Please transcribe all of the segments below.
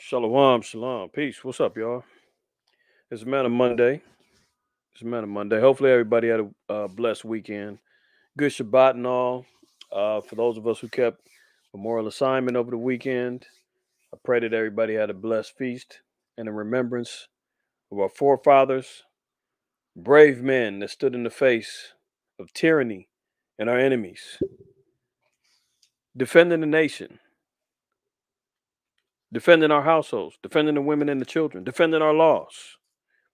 Shalom, shalom, peace. What's up, y'all? It's Man of Monday. It's Man of Monday. Hopefully, everybody had a blessed weekend. Good Shabbat and all. For those of us who kept memorial assignment over the weekend, I pray that everybody had a blessed feast and a remembrance of our forefathers, brave men that stood in the face of tyranny and our enemies, defending the nation, defending our households, defending the women and the children, defending our laws,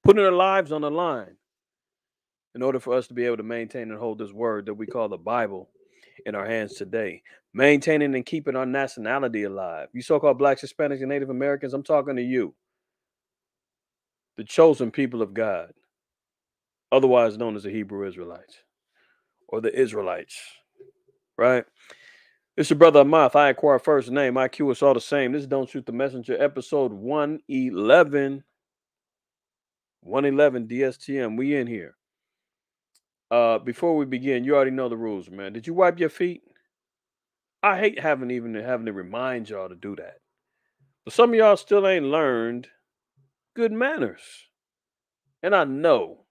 putting their lives on the line in order for us to be able to maintain and hold this word that we call the Bible in our hands today. Maintaining and keeping our nationality alive. You so called blacks, Hispanics, and Native Americans, I'm talking to you, the chosen people of God, otherwise known as the Hebrew Israelites or the Israelites, right? It's your brother Ahmath. I acquire first name. IQ is all the same. This is Don't Shoot the Messenger, episode 111. 111 DSTM. We in here. Before we begin, you already know the rules, man. Did you wipe your feet? I hate having to remind y'all to do that. But some of y'all still ain't learned good manners. And I know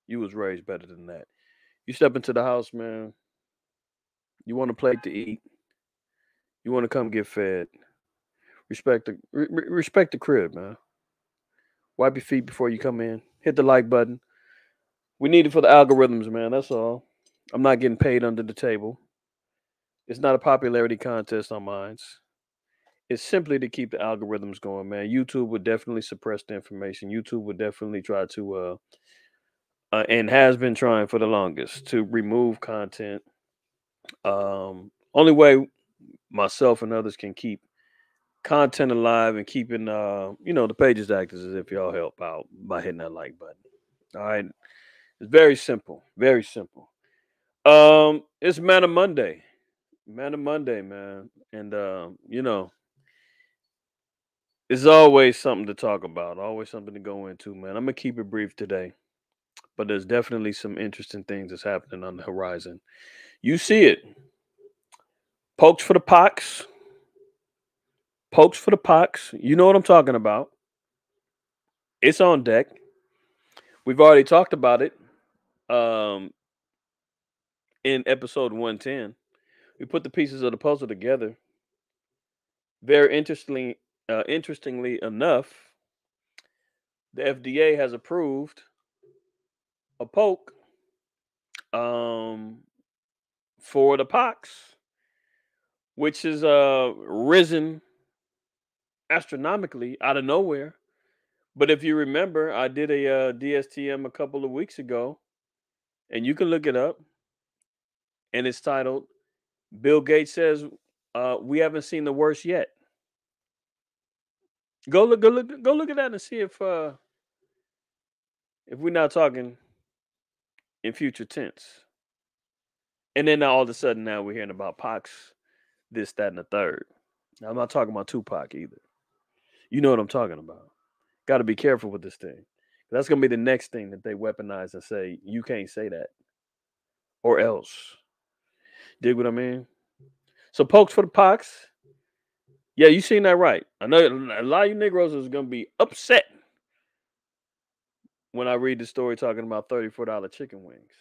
you was raised better than that. You step into the house, man. You want a plate to eat. You want to come get fed. Respect the crib, man. Wipe your feet before you come in. Hit the like button. We need it for the algorithms, man. That's all. I'm not getting paid under the table. It's not a popularity contest on mine. It's simply to keep the algorithms going, man. YouTube would definitely suppress the information. YouTube would definitely try to, and has been trying for the longest to remove content. Only way myself and others can keep content alive and keeping, the pages active is if y'all help out by hitting that like button. All right, it's very simple, very simple. It's Man of Monday, Man of Monday, man, and it's always something to talk about, always something to go into, man. I'm gonna keep it brief today, but there's definitely some interesting things that's happening on the horizon. You see it. Pokes for the pox. Pokes for the pox. You know what I'm talking about. It's on deck. We've already talked about it um, in episode 110. We put the pieces of the puzzle together. Very interestingly enough, the FDA has approved a poke um, for the pox, which is risen astronomically out of nowhere. But if you remember, I did a DSTM a couple of weeks ago, and you can look it up, and it's titled "Bill Gates says we haven't seen the worst yet." Go look at that and see if we're not talking in future tense. And then all of a sudden now we're hearing about Pox, this, that, and the third. Now, I'm not talking about Tupac either. You know what I'm talking about. Got to be careful with this thing. That's gonna be the next thing that they weaponize and say you can't say that or else. Dig what I mean? So pokes for the pox. Yeah, you seen that right. I know a lot of you Negroes is gonna be upset when I read the story talking about $34 chicken wings.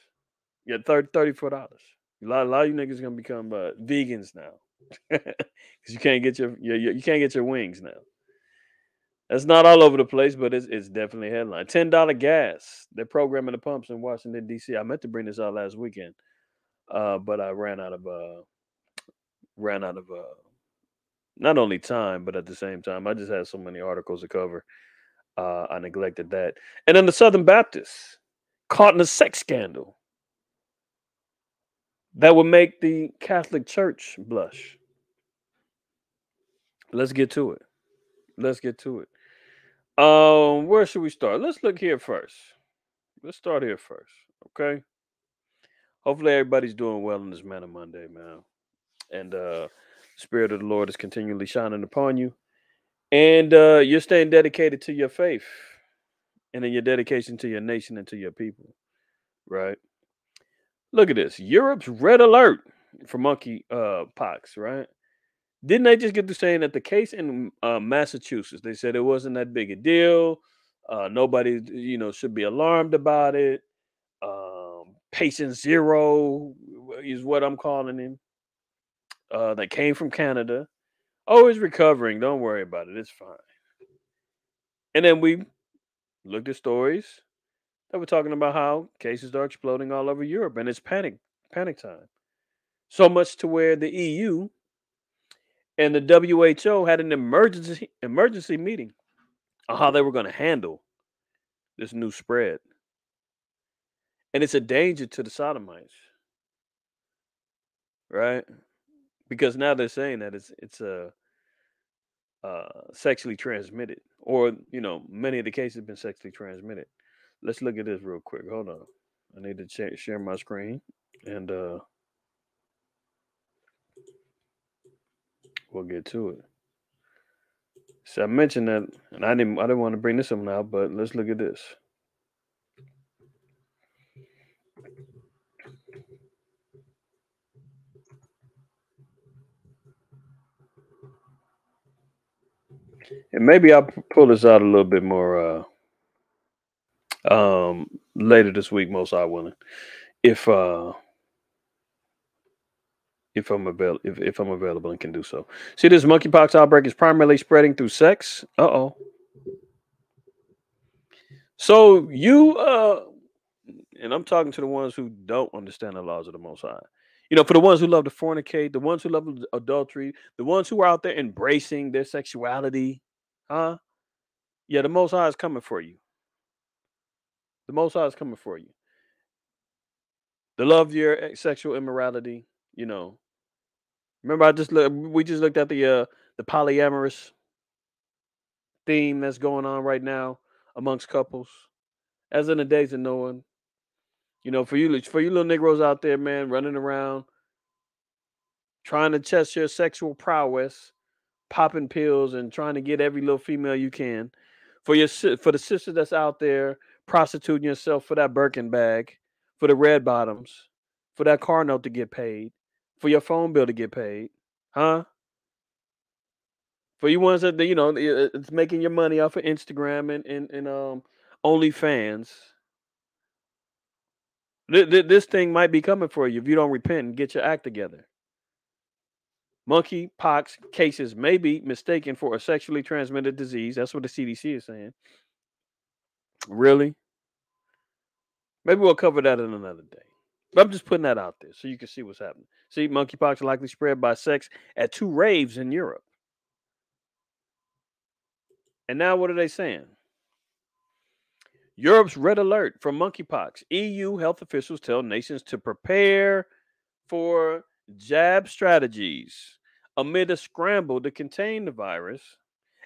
Yeah, $34. A lot of you niggas gonna become vegans now because you can't get you can't get your wings now. That's not all over the place, but it's definitely a headline. $10 gas. They're programming the pumps in Washington D.C. I meant to bring this out last weekend, but I ran out of not only time, but at the same time, I just had so many articles to cover. I neglected that. And then the Southern Baptists caught in a sex scandal that would make the Catholic Church blush. Let's get to it. Let's get to it. Where should we start? Let's look here first. Let's start here first. Okay. Hopefully everybody's doing well on this Man of Monday, man. And the Spirit of the Lord is continually shining upon you. And you're staying dedicated to your faith and in your dedication to your nation and to your people. Right. Look at this. Europe's red alert for monkey pox, right? Didn't they just get to saying that the case in Massachusetts? They said it wasn't that big a deal. Nobody, should be alarmed about it. Patient zero is what I'm calling him. That came from Canada. Oh, he's recovering. Don't worry about it. It's fine. And then we looked at stories that were talking about how cases are exploding all over Europe, and it's panic time. So much to where the EU and the WHO had an emergency meeting on how they were going to handle this new spread, and it's a danger to the sodomites, right? Because now they're saying that it's a sexually transmitted, or many of the cases have been sexually transmitted. Let's look at this real quick. Hold on, I need to share my screen, and we'll get to it. So I mentioned that, and I didn't want to bring this up now, but let's look at this. And maybe I'll pull this out a little bit more later this week, most I willing, if if I'm available and can do so. See, this monkeypox outbreak is primarily spreading through sex. Uh-oh. So and I'm talking to the ones who don't understand the laws of the Most High. For the ones who love to fornicate, the ones who love adultery, the ones who are out there embracing their sexuality, huh? Yeah, the Most High is coming for you. The Most High is coming for you. The love your sexual immorality. Remember, we just looked at the polyamorous theme that's going on right now amongst couples. As in the days of Noah, for you little Negroes out there, man, running around trying to test your sexual prowess, popping pills and trying to get every little female you can. For the sister that's out there prostituting yourself for that Birkin bag, for the red bottoms, for that car note to get paid, for your phone bill to get paid, huh? For you ones that it's making your money off of Instagram and OnlyFans. This thing might be coming for you if you don't repent and get your act together. Monkeypox cases may be mistaken for a sexually transmitted disease. That's what the CDC is saying. Really? Maybe we'll cover that in another day. But I'm just putting that out there so you can see what's happening. See, monkeypox likely spread by sex at two raves in Europe. And now what are they saying? Europe's red alert from monkeypox. EU health officials tell nations to prepare for jab strategies amid a scramble to contain the virus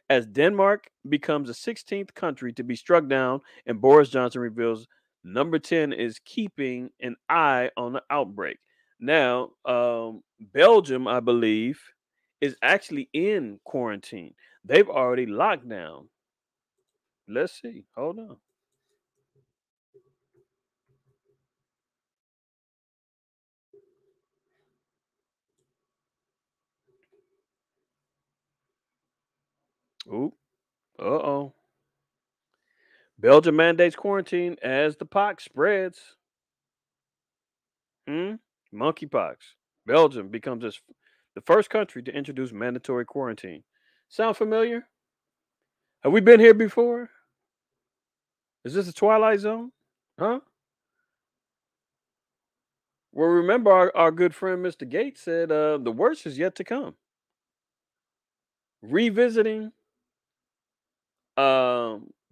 as Denmark becomes the 16th country to be struck down, and Boris Johnson reveals number 10 is keeping an eye on the outbreak. Now, Belgium, I believe, is actually in quarantine. They've already locked down. Let's see. Hold on. Oop. Uh-oh. Belgium mandates quarantine as the pox spreads. Hmm? Monkeypox. Belgium becomes the first country to introduce mandatory quarantine. Sound familiar? Have we been here before? Is this a Twilight Zone? Huh? Well, remember our good friend Mr. Gates said the worst is yet to come. Revisiting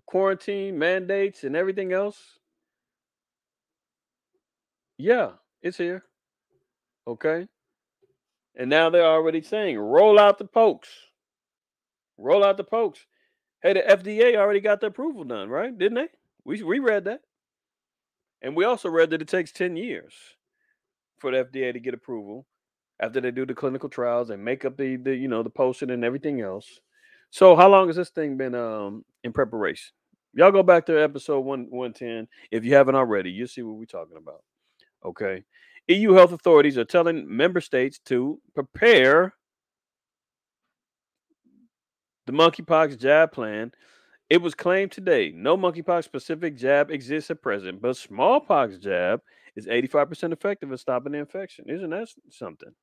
quarantine mandates and everything else. Yeah, it's here. Okay. And now they're already saying roll out the pokes. Roll out the pokes. Hey, the FDA already got the approval done, right? Didn't they? We read that. And we also read that it takes 10 years for the FDA to get approval after they do the clinical trials and make up the posting and everything else. So how long has this thing been in preparation? Y'all go back to episode 110 if you haven't already. You'll see what we're talking about. Okay. EU health authorities are telling member states to prepare The monkeypox jab plan. It was claimed today no monkeypox specific jab exists at present, but smallpox jab is 85% effective at stopping the infection. Isn't that something?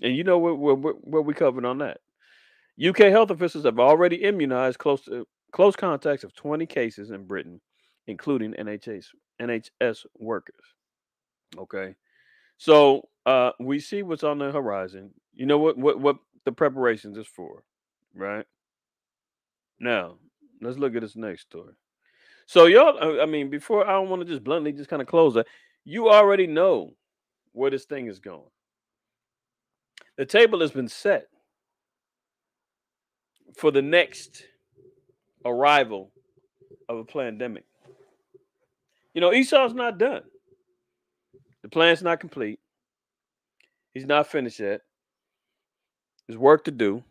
And you know what we covered on that. UK health officials have already immunized close contacts of 20 cases in Britain, including NHS workers. Okay, so we see what's on the horizon. You know what the preparations is for, right? Now let's look at this next story. So y'all, I mean, before I don't want to just bluntly just kind of close that. You already know where this thing is going. The table has been set for the next arrival of a pandemic. Esau's not done. The plan's not complete. He's not finished yet. There's work to do,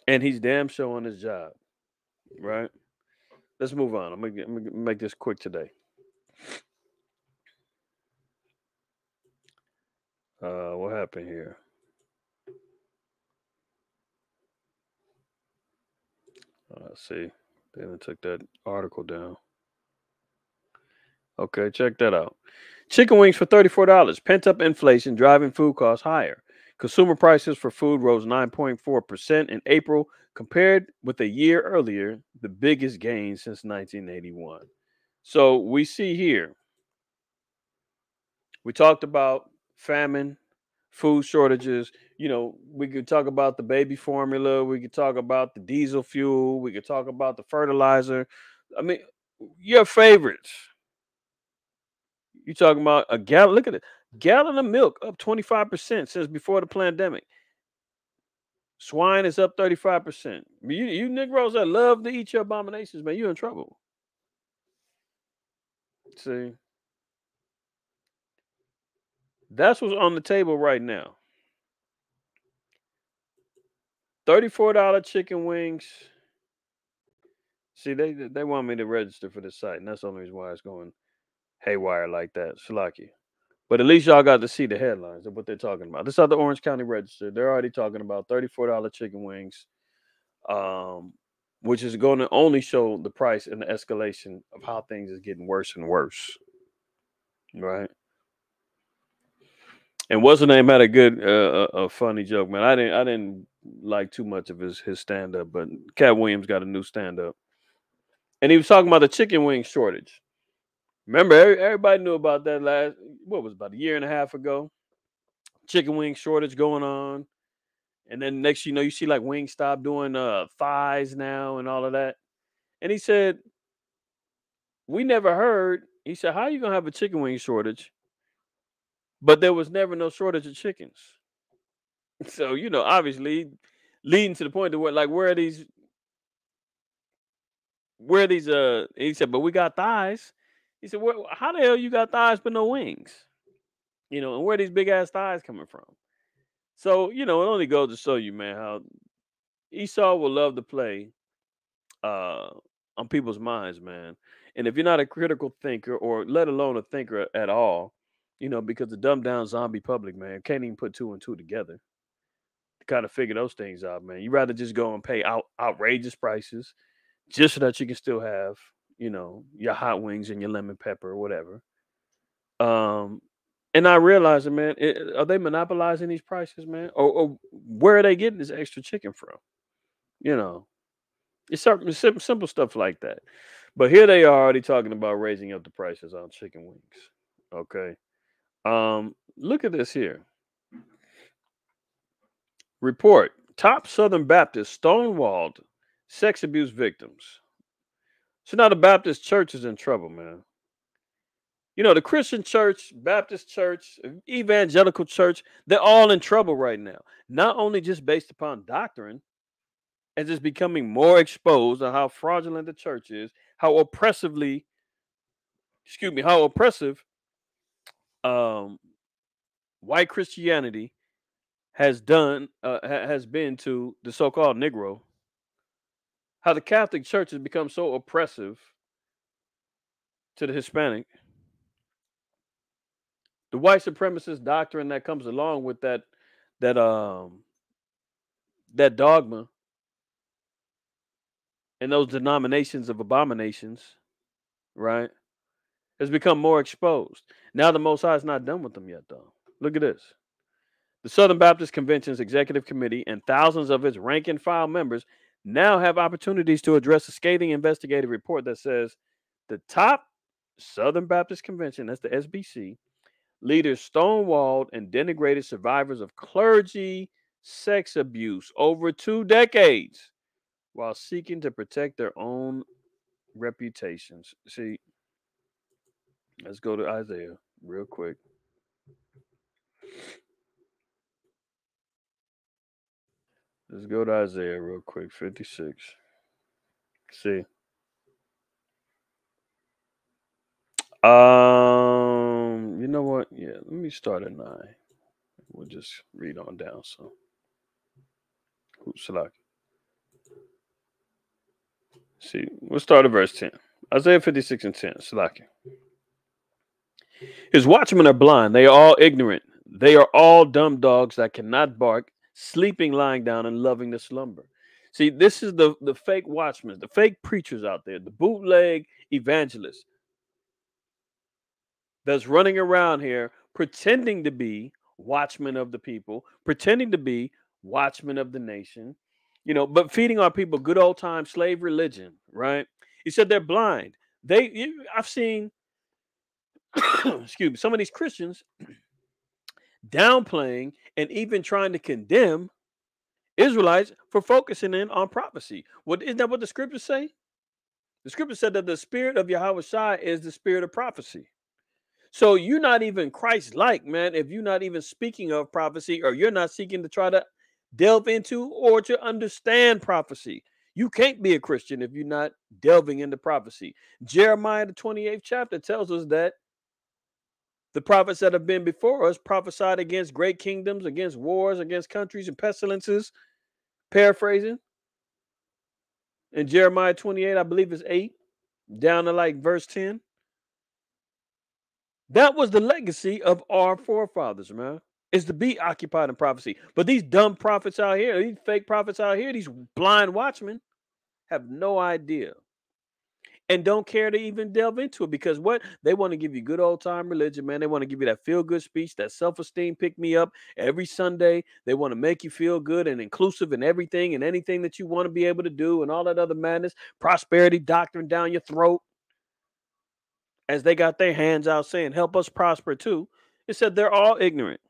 and he's damn sure on his job. Right? Let's move on. I'm gonna make this quick today. What happened here? Let's see. Then I took that article down. Okay, check that out. Chicken wings for $34. Pent up inflation driving food costs higher. Consumer prices for food rose 9.4% in April compared with a year earlier, the biggest gain since 1981. So we see here, we talked about famine, food shortages. We could talk about the baby formula. We could talk about the diesel fuel. We could talk about the fertilizer. I mean, your favorites. You talking about a gallon? Look at it, gallon of milk up 25% since before the pandemic. Swine is up 35%. You Negroes that love to eat your abominations, man, you in trouble. See, that's what's on the table right now. $34 chicken wings. See, they want me to register for this site, and that's the only reason why it's going haywire like that. Salaki. But at least y'all got to see the headlines of what they're talking about. This is the Orange County Register. They're already talking about $34 chicken wings, um, which is going to only show the price and the escalation of how things is getting worse and worse, right? And what's the name had a good, a funny joke, man. I didn't like too much of his stand up, but Cat Williams got a new stand up, and he was talking about the chicken wing shortage. Remember, everybody knew about that last, what was it, about a year and a half ago. Chicken wing shortage going on, and then next you see like Wingstop doing thighs now and all of that. And he said, we never heard. He said, how you gonna have a chicken wing shortage, but there was never no shortage of chickens? So obviously, leading to the point to where are these he said, but we got thighs. He said, how the hell you got thighs but no wings? And where these big ass thighs coming from? So it only goes to show you, man, how Esau will love to play uh on people's minds, man. And if you're not a critical thinker, or let alone a thinker at all, because the dumbed down zombie public, man, can't even put two and two together to kind of figure those things out, man. You rather just go and pay outrageous prices just so that you can still have, your hot wings and your lemon pepper or whatever. Um, and I realize, man, are they monopolizing these prices, man, or where are they getting this extra chicken from? You know, it's certain simple stuff like that. But here they are already talking about raising up the prices on chicken wings. Okay. Look at this here. Report: top Southern Baptist stonewalled sex abuse victims. So now the Baptist church is in trouble, man. The Christian church, Baptist church, evangelical church, they're all in trouble right now. Not only just based upon doctrine, as it's becoming more exposed on how fraudulent the church is, how how oppressive um, white Christianity has been to the so-called Negro. How the Catholic Church has become so oppressive to the Hispanic. The white supremacist doctrine that comes along with that that dogma and those denominations of abominations, right, has become more exposed. Now the Most High is not done with them yet, though. Look at this. The Southern Baptist Convention's executive committee and thousands of its rank and file members now have opportunities to address a scathing investigative report that says the top Southern Baptist Convention, that's the SBC, leaders stonewalled and denigrated survivors of clergy sex abuse over 2 decades while seeking to protect their own reputations. See, let's go to Isaiah real quick. Let's go to Isaiah real quick. 56. See. You know what? Yeah, let me start at 9. We'll just read on down. So, Salaki. See, we'll start at verse 10. Isaiah 56 and 10. Salaki. His watchmen are blind. They are all ignorant. They are all dumb dogs that cannot bark, sleeping, lying down, and loving to slumber. See, this is the fake watchmen, the fake preachers out there, the bootleg evangelists that's running around here pretending to be watchmen of the people, pretending to be watchmen of the nation, but feeding our people good old time slave religion, right? He said they're blind. I've seen, excuse me, some of these Christians downplaying and even trying to condemn Israelites for focusing in on prophecy. What isn't that what the scriptures say? The scripture said that the spirit of Yahweh Shai is the spirit of prophecy. So you're not even Christ-like, man, if you're not even speaking of prophecy or you're not seeking to try to delve into or to understand prophecy. You can't be a Christian if you're not delving into prophecy. Jeremiah, the 28th chapter, tells us that the prophets that have been before us prophesied against great kingdoms, against wars, against countries and pestilences. Paraphrasing. In Jeremiah 28, I believe it's 8, down to like verse 10. That was the legacy of our forefathers, man. Is to be occupied in prophecy. But these dumb prophets out here, these fake prophets out here, these blind watchmen have no idea and don't care to even delve into it because what they want to give you good old time religion, man. They want to give you that feel good speech, that self esteem pick me up every Sunday. They want to make you feel good and inclusive in everything and anything that you want to be able to do and all that other madness, prosperity doctrine down your throat as they got their hands out saying, help us prosper too. It said they're all ignorant.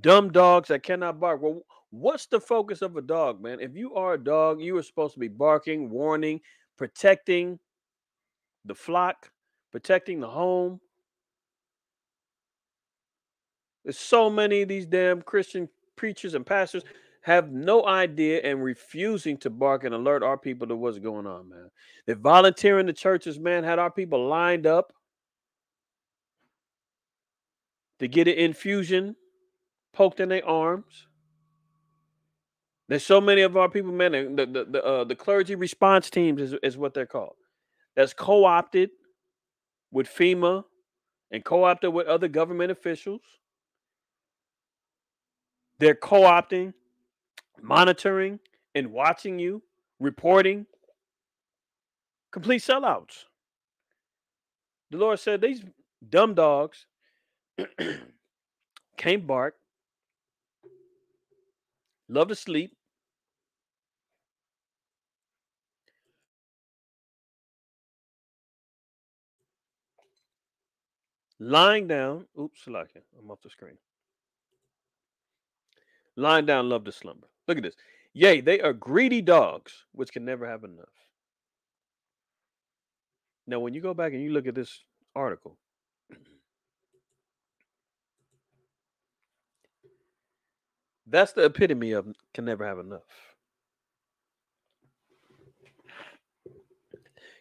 Dumb dogs that cannot bark. Well, what's the focus of a dog, man? If you are a dog, you are supposed to be barking, warning, protecting the flock, protecting the home. There's so many of these damn Christian preachers and pastors have no idea and refusing to bark and alert our people to what's going on, man. They're volunteering the churches, man, had our people lined up to get an infusion poked in their arms. There's so many of our people, man. The clergy response teams is what they're called. That's co-opted with FEMA and co-opted with other government officials. They're co-opting, monitoring, and watching you, reporting. Complete sellouts. The Lord said these dumb dogs can't bark, love to sleep, lying down. Oops, Salakia, I'm off the screen. Lying down, love to slumber. Look at this. Yea, they are greedy dogs, which can never have enough. Now, when you go back and you look at this article, that's the epitome of can never have enough.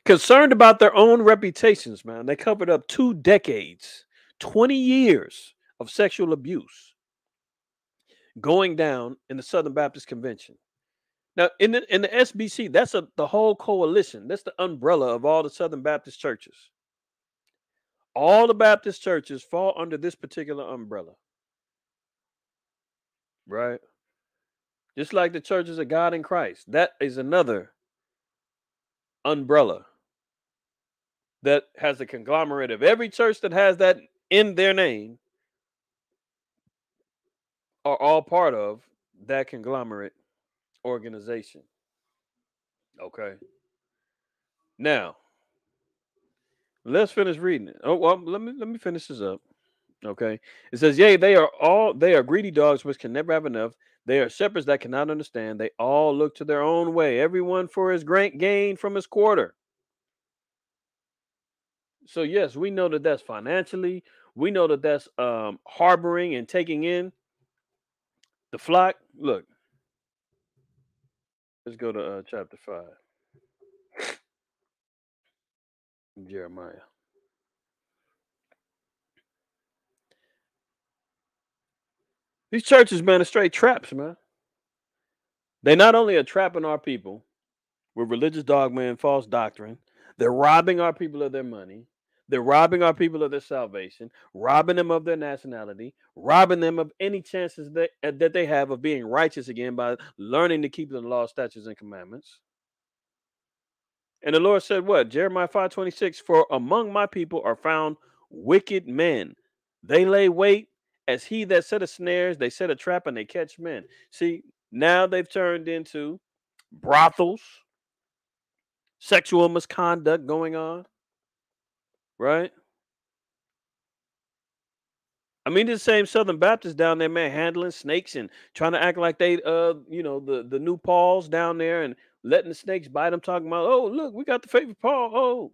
Concerned about their own reputations, man. They covered up 2 decades, 20 years of sexual abuse going down in the Southern Baptist Convention. Now, in the SBC, that's the whole coalition. That's the umbrella of all the Southern Baptist churches. All the Baptist churches fall under this particular umbrella, right? Just like the churches of God in Christ. That is another umbrella that has a conglomerate of every church that has that in their name are all part of that conglomerate organization. Okay. Now, let's finish reading it. Oh, well, let me finish this up. Okay. It says, "Yea, they are greedy dogs which can never have enough. They are shepherds that cannot understand. They all look to their own way, everyone for his great gain from his quarter." So yes, we know that that's financially. We know that that's harboring and taking in the flock. Look, let's go to chapter 5, Jeremiah. These churches, man, are straight traps, man. They not only are trapping our people with religious dogma and false doctrine, they're robbing our people of their money. They're robbing our people of their salvation, robbing them of their nationality, robbing them of any chances that they have of being righteous again by learning to keep the law, statutes, and commandments. And the Lord said, what? Jeremiah 5:26, "For among my people are found wicked men. They lay wait as he that set a snares, they set a trap and they catch men." See, now they've turned into brothels, sexual misconduct going on, right? I mean, the same Southern Baptists down there, man, handling snakes and trying to act like they, the new Pauls down there and letting the snakes bite them, talking about, oh, look, we got the favorite Paul. Oh,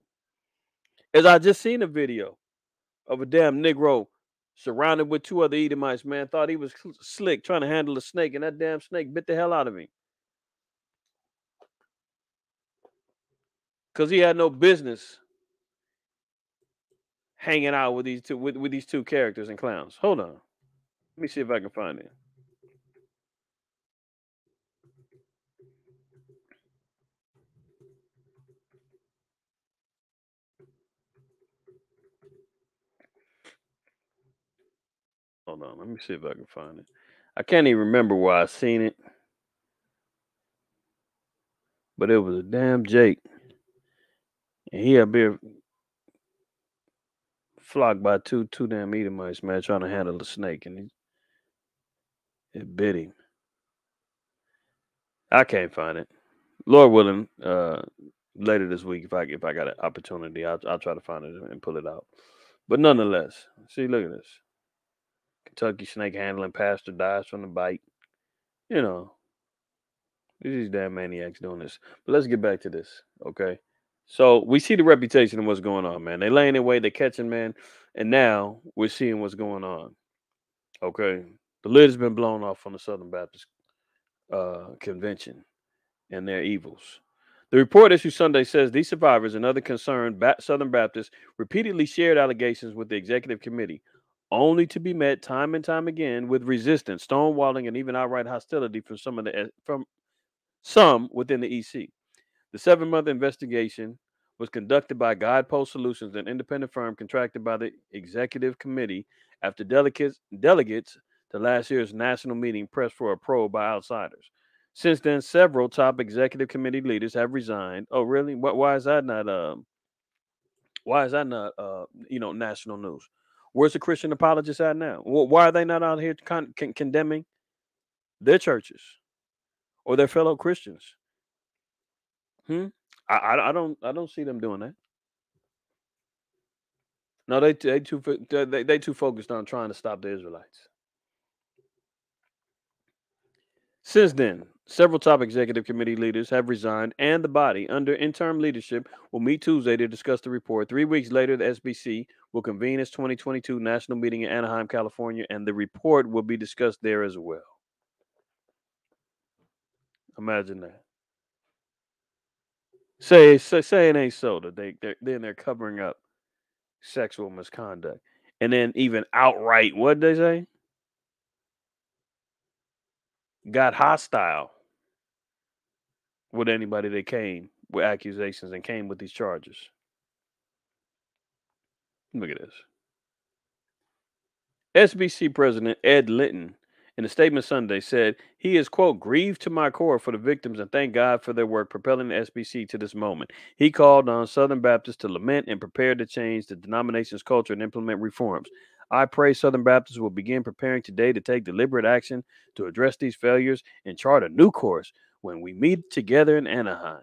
as I just seen a video of a damn Negro surrounded with two other Edomites, man, thought he was slick trying to handle a snake, and that damn snake bit the hell out of him because he had no business hanging out with these two characters and clowns. Hold on, let me see if I can find it. Hold on, let me see if I can find it. I can't even remember where I seen it, but it was a damn Jake, and he up here flocked by two damn Edomites, man, trying to handle the snake, and it bit him. I can't find it. Lord willing, later this week, if I got an opportunity, I'll try to find it and pull it out. But nonetheless, see, look at this. Kentucky snake handling pastor dies from the bite. You know, these damn maniacs doing this. But let's get back to this, okay? So we see the reputation of what's going on, man. They laying their way, they catching, man, and now we're seeing what's going on. Okay, the lid has been blown off on the Southern Baptist Convention and their evils. The report issued Sunday says these survivors and other concerned Southern Baptists repeatedly shared allegations with the executive committee, only to be met time and time again with resistance, stonewalling, and even outright hostility from from some within the EC. The 7-month investigation was conducted by Guidepost Solutions, an independent firm contracted by the executive committee after delegates to last year's national meeting pressed for a probe by outsiders. Since then, several top executive committee leaders have resigned. Oh, really? Why is that not? Why is that not? National news. Where's the Christian apologists at now? Why are they not out here condemning their churches or their fellow Christians? Hmm? I don't see them doing that. No, they too focused on trying to stop the Israelites. Since then, several top executive committee leaders have resigned, and the body, under interim leadership, will meet Tuesday to discuss the report. 3 weeks later, the SBC will convene its 2022 national meeting in Anaheim, California, and the report will be discussed there as well. Imagine that. Say it ain't so that they're covering up sexual misconduct, and then even outright, what they say, got hostile with anybody that came with accusations and came with these charges. Look at this. SBC President Ed Litton In a statement Sunday, said he is, quote, grieved to my core for the victims and thank God for their work propelling the SBC to this moment. He called on Southern Baptists to lament and prepare to change the denomination's culture and implement reforms. I pray Southern Baptists will begin preparing today to take deliberate action to address these failures and chart a new course when we meet together in Anaheim.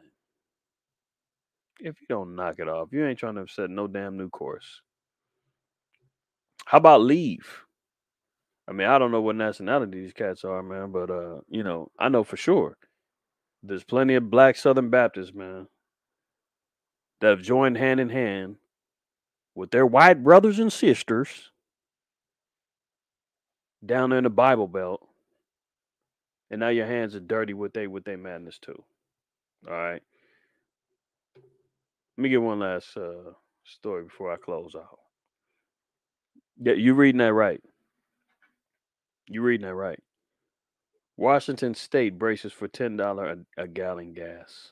If you don't knock it off, you ain't trying to set no damn new course. How about leave? I mean, I don't know what nationality these cats are, man, but I know for sure there's plenty of black Southern Baptists, man, that have joined hand in hand with their white brothers and sisters down there in the Bible Belt, and now your hands are dirty with they madness too. All right, let me get one last story before I close out. Yeah, you reading that right? You reading that right? Washington State braces for $10 a gallon gas.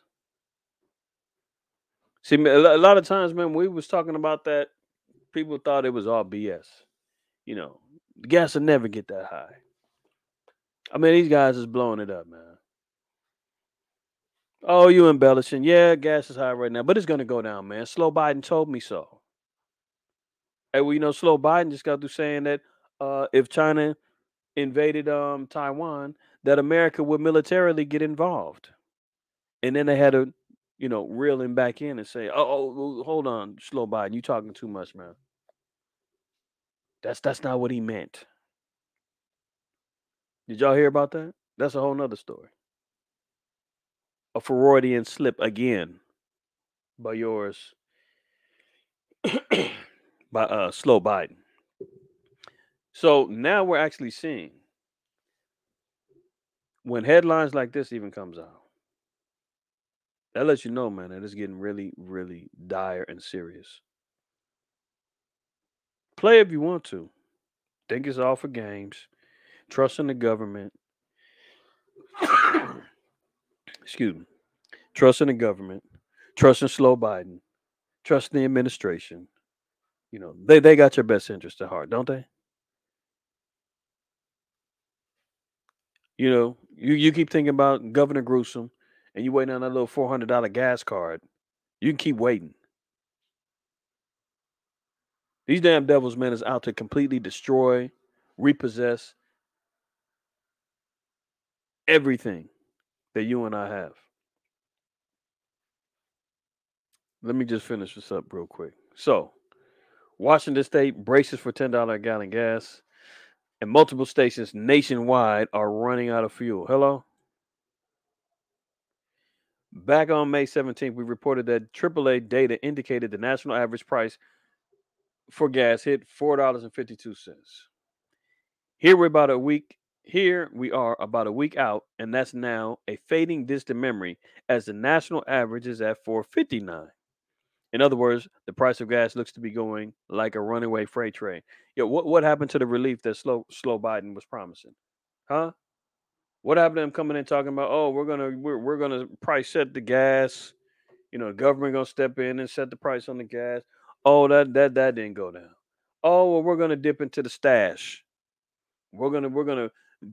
See, man, a lot of times, man, we was talking about that. People thought it was all BS. You know, the gas will never get that high. I mean, these guys is blowing it up, man. Oh, you embellishing? Yeah, gas is high right now, but it's gonna go down, man. Slow Biden told me so. Hey, well, Slow Biden just got through saying that if China invaded Taiwan, that America would militarily get involved, and then they had to, reel him back in and say, "Oh, hold on, Slow Biden, you talking too much, man. That's not what he meant." Did y'all hear about that? That's a whole nother story. A Freudian slip again by yours, by Slow Biden. So now we're actually seeing when headlines like this even comes out, that lets you know, man, that it's getting really, really dire and serious. Play if you want to. Think it's all for games. Trust in the government. Excuse me. Trust in the government. Trust in Slow Biden. Trust in the administration. They got your best interest at heart, don't they? You keep thinking about Governor Gruesome, and you waiting on that little $400 gas card. You can keep waiting. These damn devils, man, is out to completely destroy, repossess everything that you and I have. Let me just finish this up real quick. So, Washington State braces for $10 a gallon gas, and multiple stations nationwide are running out of fuel. Hello? Back on May 17th, we reported that AAA data indicated the national average price for gas hit $4.52. Here we're about a week. Here we are about a week out, and that's now a fading distant memory as the national average is at 4.59. In other words, the price of gas looks to be going like a runaway freight train. What happened to the relief that slow Biden was promising? Huh? What happened to him coming in talking about, oh, we're gonna price set the gas, the government gonna step in and set the price on the gas. Oh, that didn't go down. Oh, well, we're gonna dip into the stash. We're gonna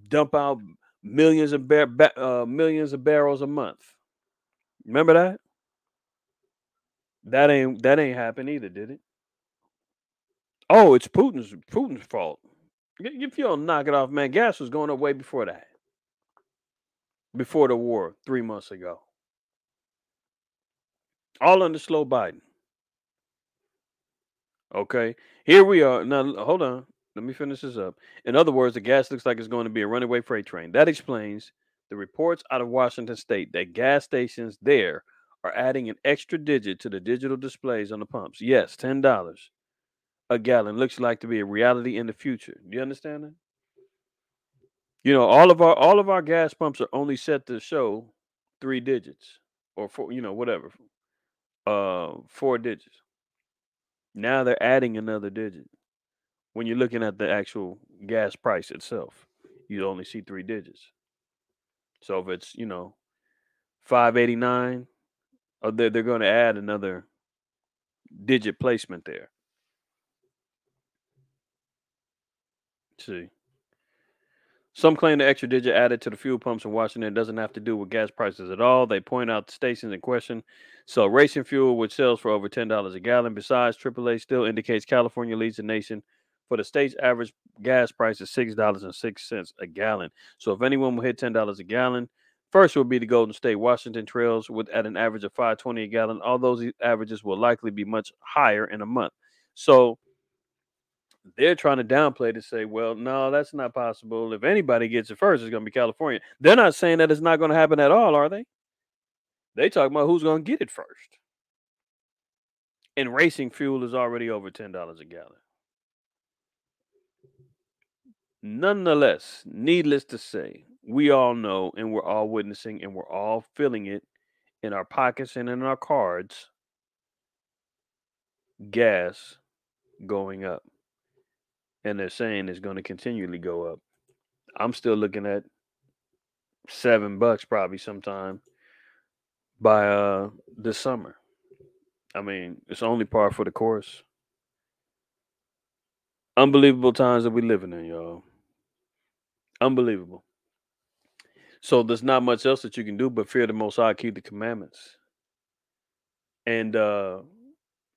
dump out millions of barrels a month. Remember that? That ain't happened either, did it? Oh, it's Putin's fault. If you don't knock it off, man, gas was going up way before that. Before the war, 3 months ago. All under slow Biden. Okay. Here we are. Now hold on. Let me finish this up. In other words, the gas looks like it's going to be a runaway freight train. That explains the reports out of Washington State that gas stations there are adding an extra digit to the digital displays on the pumps. Yes, $10 a gallon looks like to be a reality in the future. Do you understand that? All of our gas pumps are only set to show 3 digits or four, whatever, 4 digits. Now they're adding another digit. When you're looking at the actual gas price itself, you only see 3 digits. So if it's 5.89, they're going to add another digit placement there. See, Some claim the extra digit added to the fuel pumps in Washington doesn't have to do with gas prices at all. They point out the stations in question sell racing fuel, which sells for over $10 a gallon. Besides, AAA still indicates California leads the nation for the state's average gas price is $6.06 a gallon. So if anyone will hit $10 a gallon, first will be the Golden State. Washington trails with at an average of 5.20 a gallon. Although these averages will likely be much higher in a month. So they're trying to downplay to say, well, no, that's not possible. If anybody gets it first, it's going to be California. They're not saying that it's not going to happen at all, are they? They talking about who's going to get it first. And racing fuel is already over $10 a gallon. Nonetheless, needless to say, we all know and we're all witnessing and we're all feeling it in our pockets and in our cards, gas going up. And they're saying it's going to continually go up. I'm still looking at $7 probably sometime by this summer. I mean, it's only par for the course. Unbelievable times that we living in, y'all. Unbelievable. So there's not much else that you can do but fear the Most High, keep the commandments, and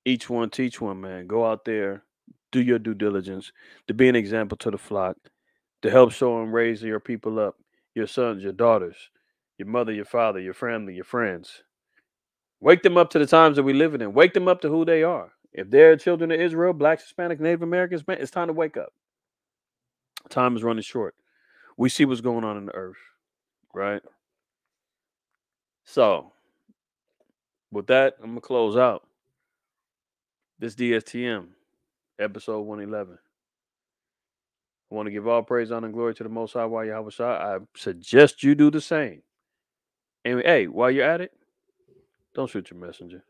each one teach one. Man, go out there, do your due diligence to be an example to the flock, to help show and raise your people up, your sons, your daughters, your mother, your father, your family, your friends. Wake them up to the times that we live in. Wake them up to who they are. If they're children of Israel, blacks, Hispanic, Native Americans, man, it's time to wake up. Time is running short. We see what's going on in the earth, right? So, with that, I'm gonna close out this DSTM episode 111. I want to give all praise, honor, and glory to the Most High, while Yahweh Shai. I suggest you do the same. And hey, while you're at it, don't shoot your messenger.